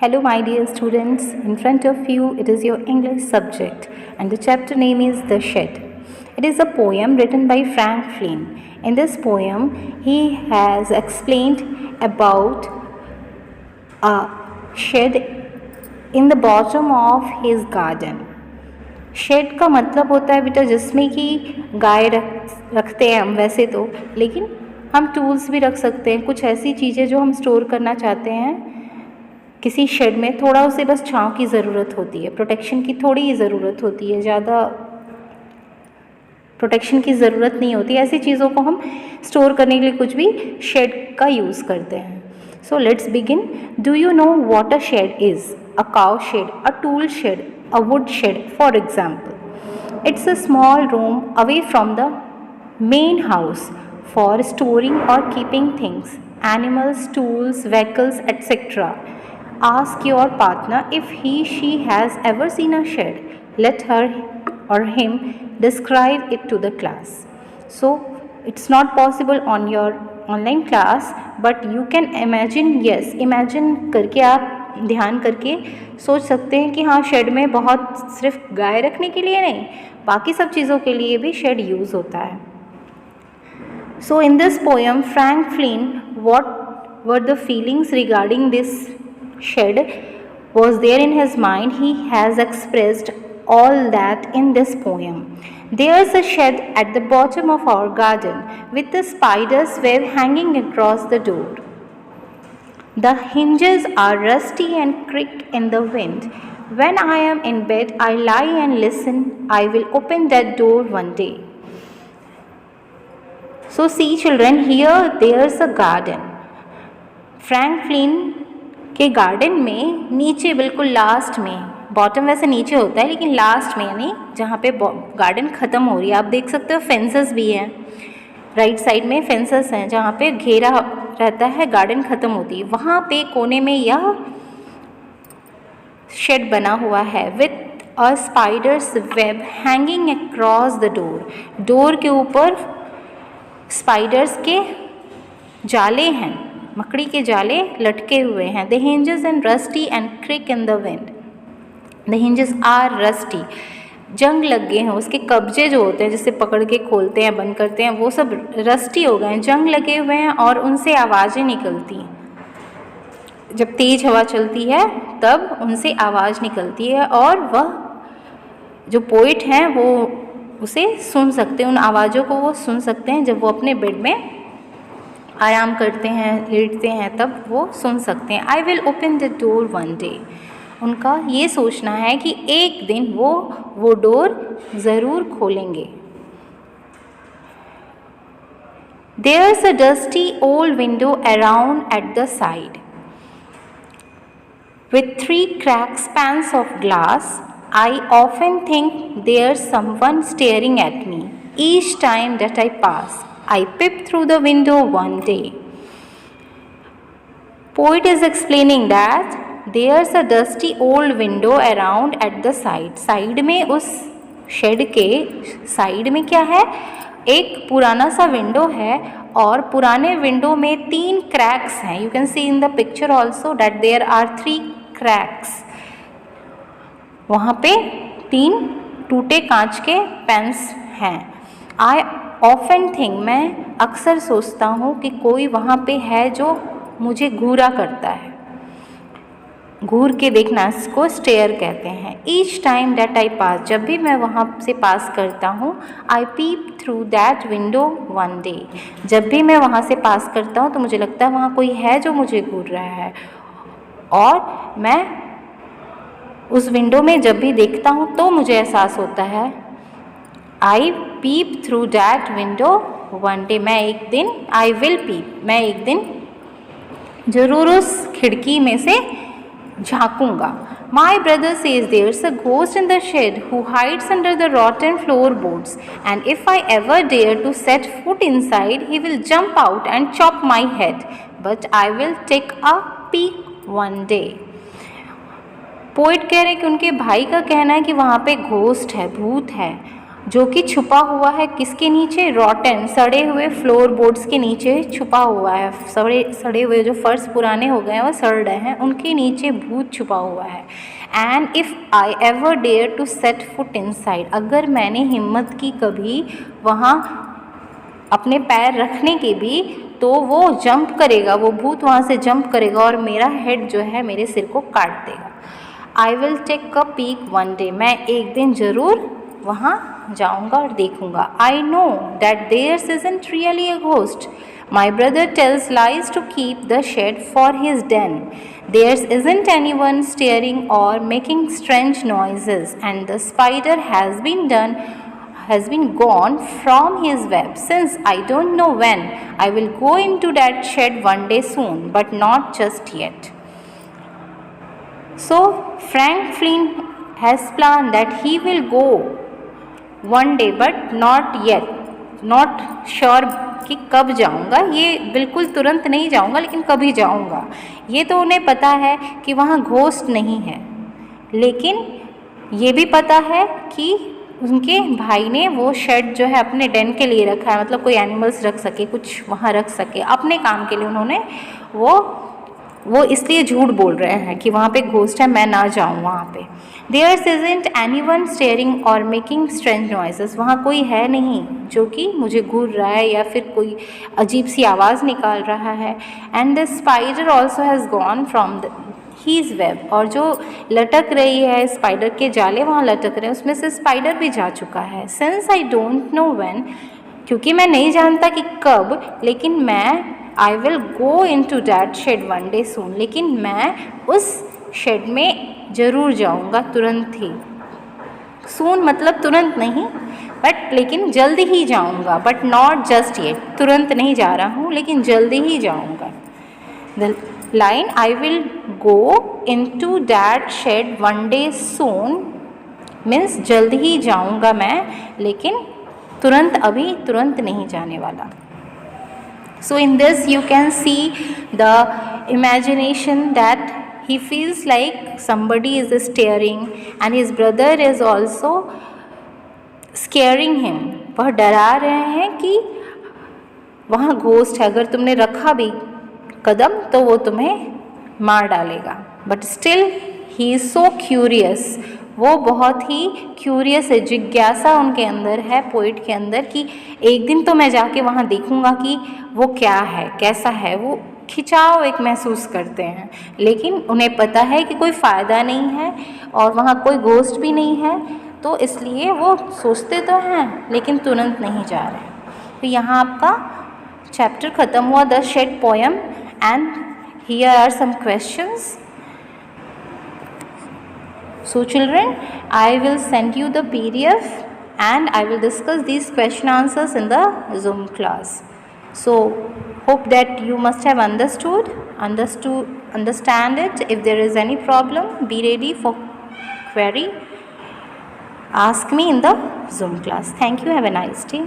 Hello, my dear students. In front of you, it is your English subject, and the chapter name is The Shed. It is a poem written by Frank Flynn. In this poem, he has explained about a shed in the bottom of his garden. Shed का मतलब होता है बेटा जिसमें कि गाय रखते हैं हम वैसे तो, लेकिन हम टूल्स भी रख सकते हैं, कुछ ऐसी चीज़ें जो हम स्टोर करना चाहते हैं किसी शेड में। थोड़ा उसे बस छांव की ज़रूरत होती है, प्रोटेक्शन की थोड़ी ही ज़रूरत होती है, ज़्यादा प्रोटेक्शन की ज़रूरत नहीं होती। ऐसी चीज़ों को हम स्टोर करने के लिए कुछ भी शेड का यूज़ करते हैं। So let's begin. Do you know what a shed is? A cow shed, a tool shed, a wood shed for example. It's a small room away from the main house for storing or keeping things, animals, tools, vehicles, etc. Ask your partner if she has ever seen a shed. Let her or him describe it to the class. So it's not possible on your online class, but you can imagine. Yes, imagine करके आप ध्यान करके सोच सकते हैं कि हाँ, shade में बहुत सिर्फ गाय रखने के लिए नहीं, बाकी सब चीज़ों के लिए भी शेड यूज़ होता है। So in this poem Frank Flynn, what were the feelings regarding this shade was there in his mind? He has expressed all that in this poem. There's a shed at the bottom of our garden with a spider's web hanging across the door. The hinges are rusty and creak in the wind. When I am in bed, I lie and listen. I will open that door one day. So see children, here there's a garden. Frank Flint के garden में नीचे बिल्कुल last में, bottom वैसे नीचे होता है लेकिन लास्ट में यानी जहाँ पे गार्डन ख़त्म हो रही है, आप देख सकते हो फेंसेस भी हैं, राइट साइड में फेंसेस हैं जहाँ पे घेरा रहता है, गार्डन ख़त्म होती है, वहाँ पे कोने में यह शेड बना हुआ है with a spiders web hanging across the door. Door के ऊपर स्पाइडर्स के जाले हैं, मकड़ी के जाले लटके हुए हैं। The hinges and rusty and creak in the wind. The hinges are rusty, जंग लग गए हैं, उसके कब्जे जो होते हैं जिससे पकड़ के खोलते हैं बंद करते हैं वो सब रस्टी हो गए हैं, जंग लगे हुए हैं और उनसे आवाज़ें निकलती हैं। जब तेज़ हवा चलती है तब उनसे आवाज़ निकलती है और वह जो पोइट हैं वो उसे सुन सकते हैं, उन आवाज़ों को वो सुन सकते हैं। जब वो अपने बेड में आराम करते हैं, लेटते हैं, तब वो सुन सकते हैं। I will open the door one day. उनका ये सोचना है कि एक दिन वो डोर ज़रूर खोलेंगे। There's a dusty old window around at the side with 3 cracked pans of glass. I often think there's someone staring at me each time that I pass. I peep through the window one day. Poet is explaining that there's a dusty old window around at the side. Side में, उस shade के side में क्या है? एक पुराना सा window है और पुराने विंडो में 3 क्रैक्स हैं। You can see in the picture also that there are 3 cracks. वहाँ पे 3 टूटे कांच के पेन्स हैं। आई ऑफन थिंक, मैं अक्सर सोचता हूँ कि कोई वहाँ पे है जो मुझे घूरा करता है। घूर के देखना इसको स्टेयर कहते हैं। Each time that I pass, जब भी मैं वहाँ से पास करता हूँ, I peep through that window one day. जब भी मैं वहाँ से पास करता हूँ तो मुझे लगता है वहाँ कोई है जो मुझे घूर रहा है, और मैं उस विंडो में जब भी देखता हूँ तो मुझे एहसास होता है। I peep through that window one day, मैं एक दिन, आई विल पीप, मैं एक दिन ज़रूर उस खिड़की में से झांकूंगा। My brother says there's a ghost in the shade who hides under the rotten floorboards and if I ever dare to set foot inside he will jump out and chop my head, but I will take a peek one day. Poet कह रहे हैं कि उनके भाई का कहना है कि वहाँ पे घोस्ट है, भूत है, जो कि छुपा हुआ है किसके नीचे, रॉटन, सड़े हुए फ्लोर बोर्ड्स के नीचे छुपा हुआ है। सड़े हुए जो फर्श पुराने हो गए हैं, वो सड़ रहे हैं, उनके नीचे भूत छुपा हुआ है। And if I ever dare to set foot inside, अगर मैंने हिम्मत की कभी वहाँ अपने पैर रखने की भी, तो वो जंप करेगा, वो भूत वहाँ से जंप करेगा और मेरा हेड जो है मेरे सिर को काट देगा। I will take a peek one day, मैं एक दिन ज़रूर वहाँ जाऊँगा और देखूँगा। I know that there's isn't really a ghost, my brother tells lies to keep the shed for his den. There isn't anyone staring or making strange noises, and the spider has been gone from his web since I don't know when. I will go into that shed one day soon, but not just yet. So Frank Flynn has planned that he will go one day, but not yet. Not sure कि कब जाऊंगा, ये बिल्कुल तुरंत नहीं जाऊंगा, लेकिन कभी जाऊंगा। ये तो उन्हें पता है कि वहाँ घोस्ट नहीं है, लेकिन ये भी पता है कि उनके भाई ने वो शेड जो है अपने डेन के लिए रखा है, मतलब कोई एनिमल्स रख सके, कुछ वहाँ रख सके, अपने काम के लिए उन्होंने वो इसलिए झूठ बोल रहे हैं कि वहाँ पे घोस्ट है, मैं ना जाऊँ वहाँ पे। There isn't anyone staring or making strange noises, वहाँ कोई है नहीं जो कि मुझे घूर रहा है या फिर कोई अजीब सी आवाज़ निकाल रहा है। And the spider also has gone from his web, और जो लटक रही है स्पाइडर के जाले वहाँ लटक रहे हैं, उसमें से स्पाइडर भी जा चुका है। Since I don't know when, क्योंकि मैं नहीं जानता कि कब, लेकिन मैं I will go into that shed one day soon, लेकिन मैं उस शेड में ज़रूर जाऊंगा तुरंत ही। सून मतलब तुरंत नहीं, बट लेकिन जल्द ही जाऊंगा, बट नॉट जस्ट येट, तुरंत नहीं जा रहा हूँ लेकिन जल्दी ही जाऊंगा। The line I will go into that shed one day soon means जल्द ही जाऊंगा मैं, लेकिन तुरंत नहीं जाने वाला। So in this you can see the imagination that he feels like somebody is staring and his brother is also scaring him, वह डरा रहे हैं कि वहाँ घोस्ट है, अगर तुमने रखा भी कदम तो वो तुम्हें मार डालेगा। But still he is so curious, वो बहुत ही क्यूरियस है, जिज्ञासा उनके अंदर है, पोइट के अंदर, कि एक दिन तो मैं जाके वहाँ देखूँगा कि वो क्या है, कैसा है। वो खिंचाव एक महसूस करते हैं, लेकिन उन्हें पता है कि कोई फ़ायदा नहीं है और वहाँ कोई घोस्ट भी नहीं है, तो इसलिए वो सोचते तो हैं लेकिन तुरंत नहीं जा रहे। तो यहाँ आपका चैप्टर ख़त्म हुआ, the shed poem, and here are some questions. So children, I will send you the PDF and I will discuss these question answers in the Zoom class. So hope that you must have understand it. If there is any problem, be ready for query. Ask me in the Zoom class. Thank you. Have a nice day.